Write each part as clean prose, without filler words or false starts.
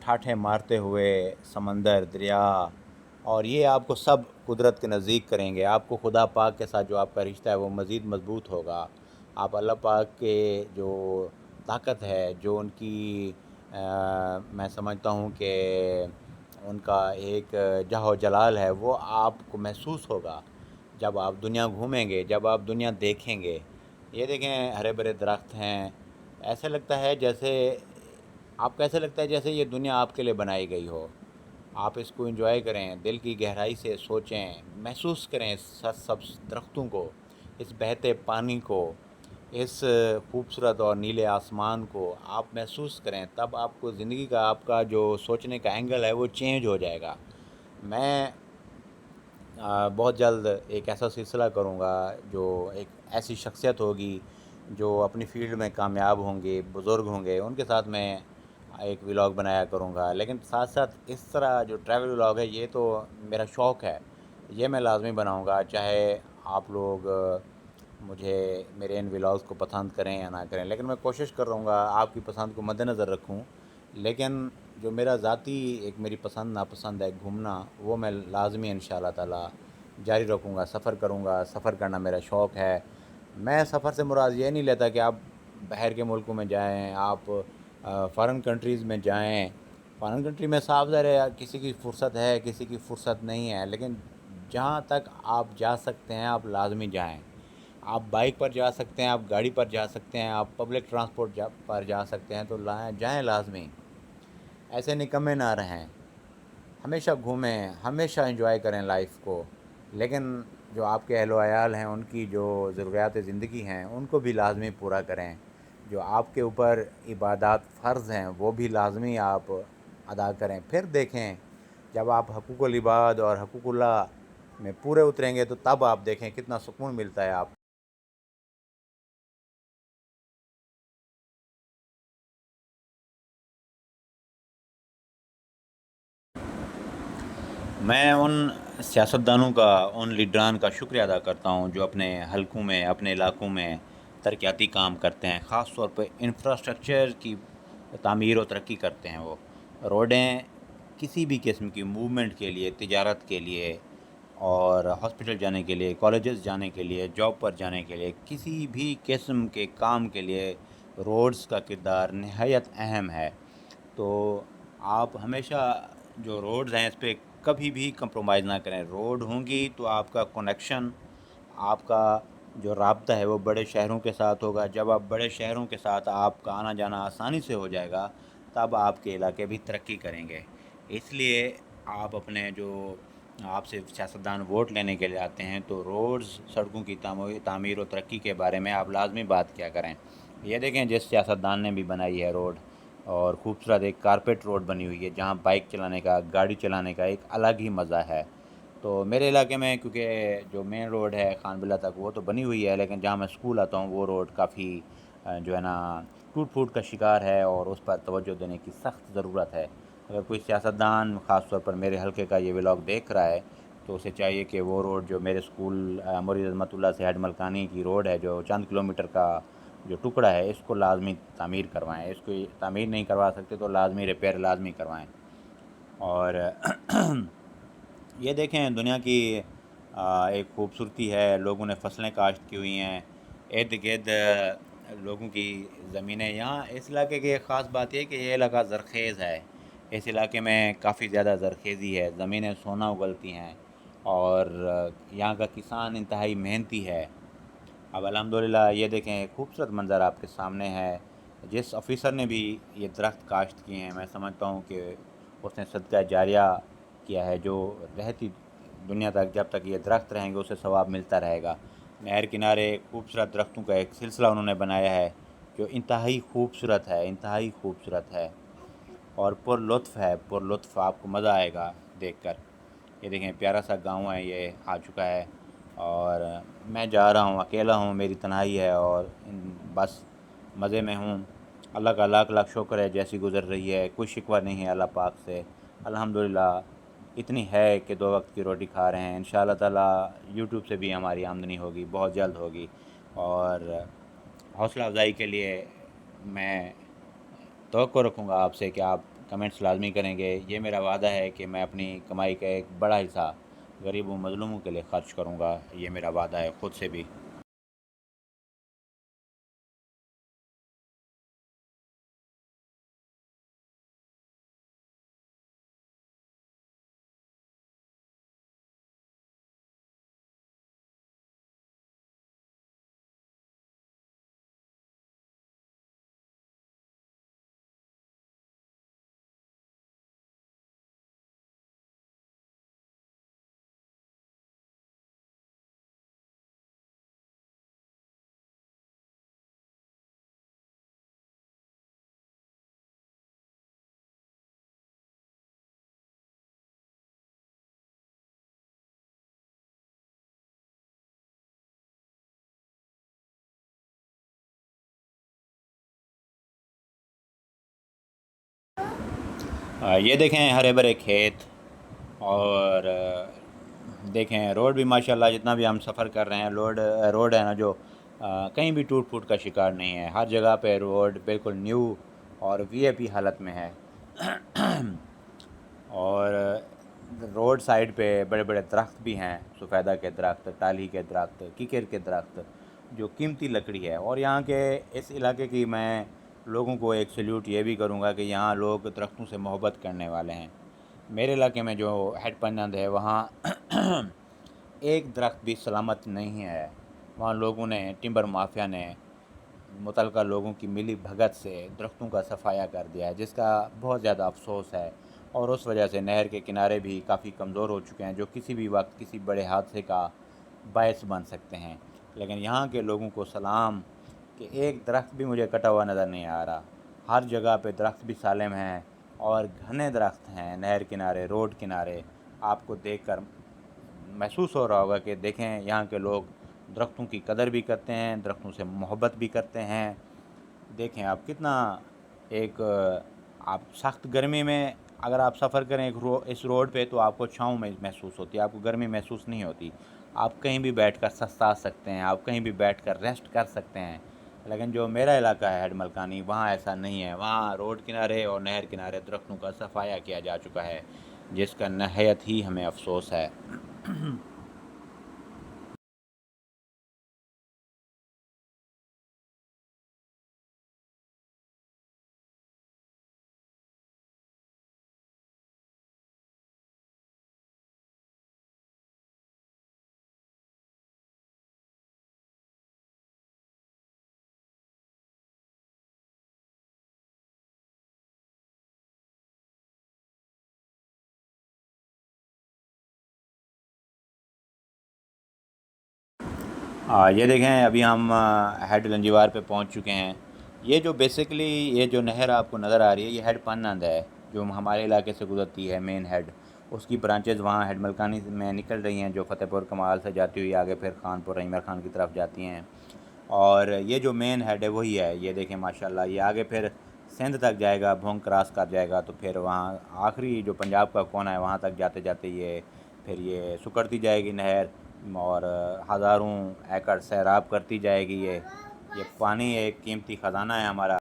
ٹھاٹھے مارتے ہوئے سمندر، دریا، اور یہ آپ کو سب قدرت کے نزدیک کریں گے. آپ کو خدا پاک کے ساتھ جو آپ کا رشتہ ہے وہ مزید مضبوط ہوگا. آپ اللہ پاک کے جو طاقت ہے، جو ان کی میں سمجھتا ہوں کہ ان کا ایک جاہ و جلال ہے، وہ آپ کو محسوس ہوگا جب آپ دنیا گھومیں گے، جب آپ دنیا دیکھیں گے. یہ دیکھیں ہرے بھرے درخت ہیں، ایسے لگتا ہے جیسے آپ کو ایسے لگتا ہے جیسے یہ دنیا آپ کے لیے بنائی گئی ہو. آپ اس کو انجوائے کریں، دل کی گہرائی سے سوچیں، محسوس کریں اس سبز درختوں کو، اس بہتے پانی کو، اس خوبصورت اور نیلے آسمان کو آپ محسوس کریں. تب آپ کو زندگی کا آپ کا جو سوچنے کا اینگل ہے وہ چینج ہو جائے گا. میں بہت جلد ایک ایسا سلسلہ کروں گا، جو ایک ایسی شخصیت ہوگی جو اپنی فیلڈ میں کامیاب ہوں گے، بزرگ ہوں گے، ان کے ساتھ میں ایک ولاگ بنایا کروں گا. لیکن ساتھ ساتھ اس طرح جو ٹریول ولاگ ہے یہ تو میرا شوق ہے، یہ میں لازمی بناؤں گا، چاہے آپ لوگ مجھے میرے ان ولاگز کو پسند کریں یا نہ کریں. لیکن میں کوشش کر رہوں گا آپ کی پسند کو مد نظر رکھوں. لیکن جو میرا ذاتی ایک میری پسند ناپسند ہے گھومنا، وہ میں لازمی ان شاء اللہ تعالیٰ جاری رکھوں گا. سفر کروں گا، سفر کرنا میرا شوق ہے. میں سفر سے مراد یہ نہیں لیتا کہ آپ باہر کے ملکوں میں جائیں، آپ فارن کنٹریز میں جائیں. فارن کنٹری میں صاف ظاہر ہے کسی کی فرصت ہے، کسی کی فرصت نہیں ہے، لیکن جہاں تک آپ جا سکتے ہیں آپ لازمی جائیں. آپ بائک پر جا سکتے ہیں، آپ گاڑی پر جا سکتے ہیں، آپ پبلک ٹرانسپورٹ پر جا سکتے ہیں، تو جائیں لازمی. ایسے نکمے نہ رہیں، ہمیشہ گھومیں، ہمیشہ انجوائے کریں لائف کو. لیکن جو آپ کے اہل و عیال ہیں ان کی جو ضروریات زندگی ہیں ان کو بھی لازمی پورا کریں. جو آپ کے اوپر عبادات فرض ہیں وہ بھی لازمی آپ ادا کریں. پھر دیکھیں جب آپ حقوق العباد اور حقوق اللہ میں پورے اتریں گے تو تب آپ دیکھیں کتنا سکون ملتا ہے آپ. میں ان سیاستدانوں کا، ان لیڈران کا شکریہ ادا کرتا ہوں جو اپنے حلقوں میں، اپنے علاقوں میں ترقیاتی کام کرتے ہیں. خاص طور پہ انفراسٹرکچر کی تعمیر و ترقی کرتے ہیں. وہ روڈیں کسی بھی قسم کی موومنٹ کے لیے، تجارت کے لیے، اور ہاسپٹل جانے کے لیے، کالجز جانے کے لیے، جاب پر جانے کے لیے، کسی بھی قسم کے کام کے لیے روڈز کا کردار نہایت اہم ہے. تو آپ ہمیشہ جو روڈز ہیں اس پہ کبھی بھی کمپرومائز نہ کریں. روڈ ہوں گی تو آپ کا کنیکشن، آپ کا جو رابطہ ہے وہ بڑے شہروں کے ساتھ ہوگا. جب آپ بڑے شہروں کے ساتھ آپ کا آنا جانا آسانی سے ہو جائے گا تب آپ کے علاقے بھی ترقی کریں گے. اس لیے آپ اپنے جو آپ سے سیاستدان ووٹ لینے کے لیے آتے ہیں تو روڈز، سڑکوں کی تعمیر و ترقی کے بارے میں آپ لازمی بات کیا کریں. یہ دیکھیں جس سیاستدان نے بھی بنائی ہے روڈ، اور خوبصورت ایک کارپیٹ روڈ بنی ہوئی ہے جہاں بائک چلانے کا، گاڑی چلانے کا ایک الگ ہی مزہ ہے. تو میرے علاقے میں کیونکہ جو مین روڈ ہے خان بلہ تک وہ تو بنی ہوئی ہے، لیکن جہاں میں اسکول آتا ہوں وہ روڈ کافی جو ہے نا ٹوٹ پھوٹ کا شکار ہے، اور اس پر توجہ دینے کی سخت ضرورت ہے. اگر کوئی سیاستدان خاص طور پر میرے حلقے کا یہ ولاگ دیکھ رہا ہے تو اسے چاہیے کہ وہ روڈ جو میرے اسکول مرید عظمت اللہ سے ہیڈ ملکانی کی روڈ ہے، جو چند کلومیٹر کا جو ٹکڑا ہے، اس کو لازمی تعمیر کروائیں. اس کو تعمیر نہیں کروا سکتے تو لازمی ریپیئر لازمی کروائیں. اور یہ دیکھیں دنیا کی ایک خوبصورتی ہے. لوگوں نے فصلیں کاشت کی ہوئی ہیں، ارد گرد لوگوں کی زمینیں. یہاں اس علاقے کی ایک خاص بات یہ ہے کہ یہ علاقہ زرخیز ہے. اس علاقے میں کافی زیادہ زرخیزی ہے، زمینیں سونا اگلتی ہیں، اور یہاں کا کسان انتہائی محنتی ہے. اب الحمدللہ یہ دیکھیں ایک خوبصورت منظر آپ کے سامنے ہے. جس آفیسر نے بھی یہ درخت کاشت کیے ہیں میں سمجھتا ہوں کہ اس نے صدقہ جاریہ کیا ہے، جو رہتی دنیا تک جب تک یہ درخت رہیں گے اسے ثواب ملتا رہے گا. نہر کنارے خوبصورت درختوں کا ایک سلسلہ انہوں نے بنایا ہے جو انتہائی خوبصورت ہے، انتہائی خوبصورت ہے اور پر لطف ہے. پر لطف، آپ کو مزہ آئے گا دیکھ کر. یہ دیکھیں پیارا سا گاؤں ہے، یہ آ چکا ہے، اور میں جا رہا ہوں، اکیلا ہوں، میری تنہائی ہے، اور بس مزے میں ہوں. اللہ کا لاکھ لاکھ شکر ہے جیسی گزر رہی ہے، کوئی شکوہ نہیں ہے اللہ پاک سے الحمدللہ. اتنی ہے کہ 2 وقت کی روٹی کھا رہے ہیں. ان شاء اللہ تعالیٰ یوٹیوب سے بھی ہماری آمدنی ہوگی، بہت جلد ہوگی. اور حوصلہ افزائی کے لیے میں توقع رکھوں گا آپ سے کہ آپ کمنٹس لازمی کریں گے۔ یہ میرا وعدہ ہے کہ میں اپنی کمائی کا ایک بڑا حصہ غریبوں مظلوموں کے لیے خرچ کروں گا، یہ میرا وعدہ ہے خود سے بھی۔ یہ دیکھیں ہرے بھرے کھیت، اور دیکھیں روڈ بھی ماشاءاللہ جتنا بھی ہم سفر کر رہے ہیں روڈ ہے نا جو کہیں بھی ٹوٹ پھوٹ کا شکار نہیں ہے، ہر جگہ پہ روڈ بالکل نیو اور وی آئی پی حالت میں ہے۔ اور روڈ سائڈ پہ بڑے بڑے درخت بھی ہیں، سفیدہ کے درخت، ٹالی کے درخت، کیکر کے درخت، جو قیمتی لکڑی ہے۔ اور یہاں کے اس علاقے کی میں لوگوں کو ایک سیلیوٹ یہ بھی کروں گا کہ یہاں لوگ درختوں سے محبت کرنے والے ہیں۔ میرے علاقے میں جو ہیڈ پنجند ہے وہاں ایک درخت بھی سلامت نہیں ہے، وہاں لوگوں نے، ٹمبر مافیا نے، متعلقہ لوگوں کی ملی بھگت سے درختوں کا صفایا کر دیا ہے، جس کا بہت زیادہ افسوس ہے۔ اور اس وجہ سے نہر کے کنارے بھی کافی کمزور ہو چکے ہیں، جو کسی بھی وقت کسی بڑے حادثے کا باعث بن سکتے ہیں۔ لیکن یہاں کے لوگوں کو سلام کہ ایک درخت بھی مجھے کٹا ہوا نظر نہیں آ رہا، ہر جگہ پہ درخت بھی سالم ہیں اور گھنے درخت ہیں نہر کنارے، روڈ کنارے۔ آپ کو دیکھ کر محسوس ہو رہا ہوگا کہ دیکھیں یہاں کے لوگ درختوں کی قدر بھی کرتے ہیں، درختوں سے محبت بھی کرتے ہیں۔ دیکھیں آپ کتنا ایک آپ سخت گرمی میں اگر آپ سفر کریں اس روڈ پہ تو آپ کو چھاؤں میں محسوس ہوتی ہے، آپ کو گرمی محسوس نہیں ہوتی، آپ کہیں بھی بیٹھ کر سستا سکتے ہیں، آپ کہیں بھی بیٹھ کر ریسٹ کر سکتے ہیں۔ لیکن جو میرا علاقہ ہے ہیڈ ملکانی، وہاں ایسا نہیں ہے، وہاں روڈ کنارے اور نہر کنارے درختوں کا صفایا کیا جا چکا ہے، جس کا نہایت ہی ہمیں افسوس ہے۔ یہ دیکھیں ابھی ہم ہیڈ لنجیوار پہ پہنچ چکے ہیں۔ یہ جو بیسکلی یہ جو نہر آپ کو نظر آ رہی ہے یہ ہیڈ پنند ہے، جو ہمارے علاقے سے گزرتی ہے، مین ہیڈ۔ اس کی برانچز وہاں ہیڈ ملکانی میں نکل رہی ہیں، جو فتح پور کمال سے جاتی ہوئی آگے پھر خان پور عمر خان کی طرف جاتی ہیں۔ اور یہ جو مین ہیڈ ہے وہی ہے، یہ دیکھیں ماشاءاللہ یہ آگے پھر سندھ تک جائے گا، بھونگ کراس کر جائے گا تو پھر وہاں آخری جو پنجاب کا کونا ہے وہاں تک جاتے جاتے یہ پھر یہ سکڑتی جائے گی نہر، اور ہزاروں ایکڑ سیراب کرتی جائے گی۔ یہ پانی ایک قیمتی خزانہ ہے ہمارا۔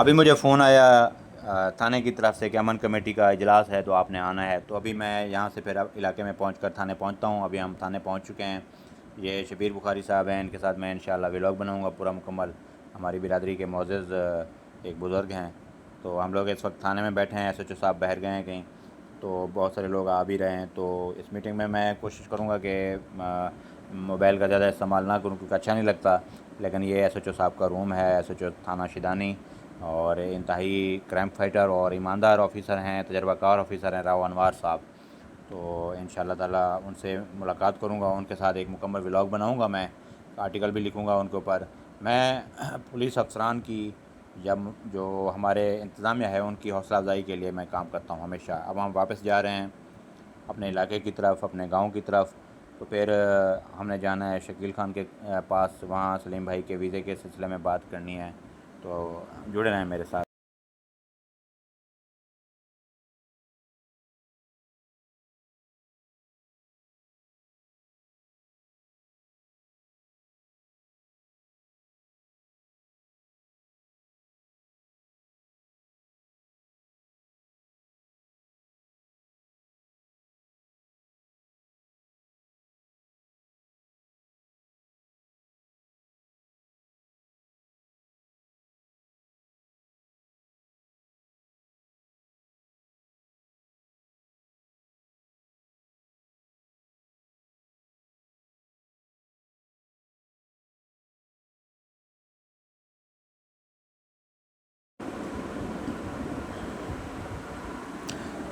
ابھی مجھے فون آیا تھانے کی طرف سے کہ امن کمیٹی کا اجلاس ہے تو آپ نے آنا ہے، تو ابھی میں یہاں سے پھر علاقے میں پہنچ کر تھانے پہنچتا ہوں۔ ابھی ہم تھانے پہنچ چکے ہیں۔ یہ شبیر بخاری صاحب ہیں، ان کے ساتھ میں انشاءاللہ ولاگ بناؤں گا پورا مکمل۔ ہماری برادری کے معزز ایک بزرگ ہیں، تو ہم لوگ اس وقت تھانے میں بیٹھے ہیں۔ SHO صاحب باہر گئے ہیں کہیں، تو بہت سارے لوگ آ بھی رہے ہیں۔ تو اس میٹنگ میں میں کوشش کروں گا کہ موبائل کا زیادہ استعمال نہ کروں کیونکہ اچھا نہیں لگتا، لیکن یہ SHO صاحب کا روم ہے۔ SHO تھانہ شیدانی اور انتہائی کرائم فائٹر اور ایماندار آفیسر ہیں، تجربہ کار آفیسر ہیں راؤ انوار صاحب۔ تو انشاءاللہ تعالیٰ ان سے ملاقات کروں گا، ان کے ساتھ ایک مکمل ولاگ بناؤں گا، میں آرٹیکل بھی لکھوں گا ان کے اوپر۔ میں پولیس افسران کی یا جو ہمارے انتظامیہ ہے ان کی حوصلہ افزائی کے لیے میں کام کرتا ہوں ہمیشہ۔ اب ہم واپس جا رہے ہیں اپنے علاقے کی طرف، اپنے گاؤں کی طرف، تو پھر ہم نے جانا ہے شکیل خان کے پاس، وہاں سلیم بھائی کے ویزے کے سلسلے میں بات کرنی ہے، تو جڑے رہیں میرے ساتھ۔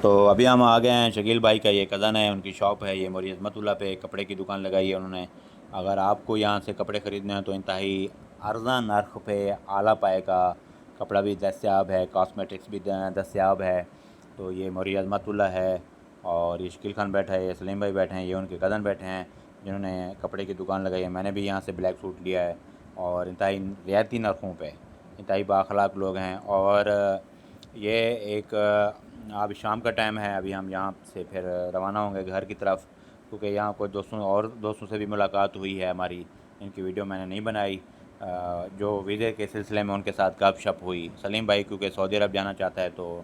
تو ابھی ہم آ گئے ہیں، شکیل بھائی کا یہ کزن ہے، ان کی شاپ ہے، یہ موری عظمت اللہ پہ کپڑے کی دکان لگائی ہے انہوں نے۔ اگر آپ کو یہاں سے کپڑے خریدنے ہیں تو انتہائی ارزاں نرخ پہ اعلیٰ پائے کا کپڑا بھی دستیاب ہے، کاسمیٹکس بھی دستیاب ہے۔ تو یہ موری عظمت اللہ ہے اور یہ شکیل خان بیٹھا ہے، یہ سلیم بھائی بیٹھے ہیں، یہ ان کے کزن بیٹھے ہیں جنہوں نے کپڑے کی دکان لگائی ہے۔ میں نے بھی یہاں سے بلیک سوٹ لیا ہے اور انتہائی رعایتی نرخوں پہ، انتہائی بااخلاق لوگ ہیں۔ اور یہ ایک اب شام کا ٹائم ہے، ابھی ہم یہاں سے پھر روانہ ہوں گے گھر کی طرف، کیونکہ یہاں کوئی دوستوں سے بھی ملاقات ہوئی ہے ہماری، ان کی ویڈیو میں نے نہیں بنائی، جو ویزے کے سلسلے میں ان کے ساتھ گپ شپ ہوئی۔ سلیم بھائی کیونکہ سعودی عرب جانا چاہتا ہے، تو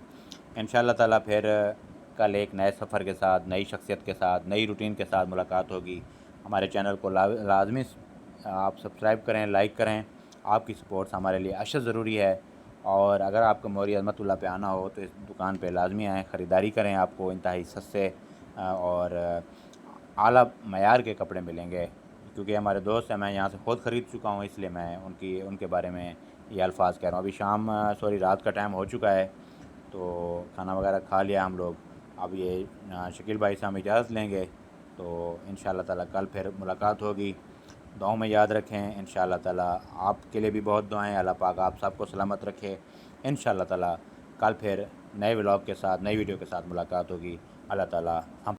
انشاءاللہ تعالیٰ پھر کل ایک نئے سفر کے ساتھ، نئی شخصیت کے ساتھ، نئی روٹین کے ساتھ ملاقات ہوگی۔ ہمارے چینل کو لازمی آپ سبسکرائب کریں، لائک کریں، آپ کی سپورٹس ہمارے لیے اشد ضروری ہے۔ اور اگر آپ کو موری عظمت اللہ پہ آنا ہو تو اس دکان پہ لازمی آئیں، خریداری کریں، آپ کو انتہائی سستے اور اعلیٰ معیار کے کپڑے ملیں گے، کیونکہ ہمارے دوست ہیں، میں یہاں سے خود خرید چکا ہوں، اس لیے میں ان کے بارے میں یہ الفاظ کہہ رہا ہوں۔ ابھی رات کا ٹائم ہو چکا ہے، تو کھانا وغیرہ کھا لیا ہم لوگ، اب یہ شکیل بھائی سے ہم اجازت لیں گے، تو انشاءاللہ تعالیٰ کل پھر ملاقات ہوگی۔ دعاؤں میں یاد رکھیں، انشاءاللہ تعالیٰ آپ کے لیے بھی بہت دعائیں، اللہ پاک آپ سب کو سلامت رکھے۔ انشاءاللہ تعالیٰ کل پھر نئے ولاگ کے ساتھ، نئی ویڈیو کے ساتھ ملاقات ہوگی۔ اللہ تعالیٰ ہم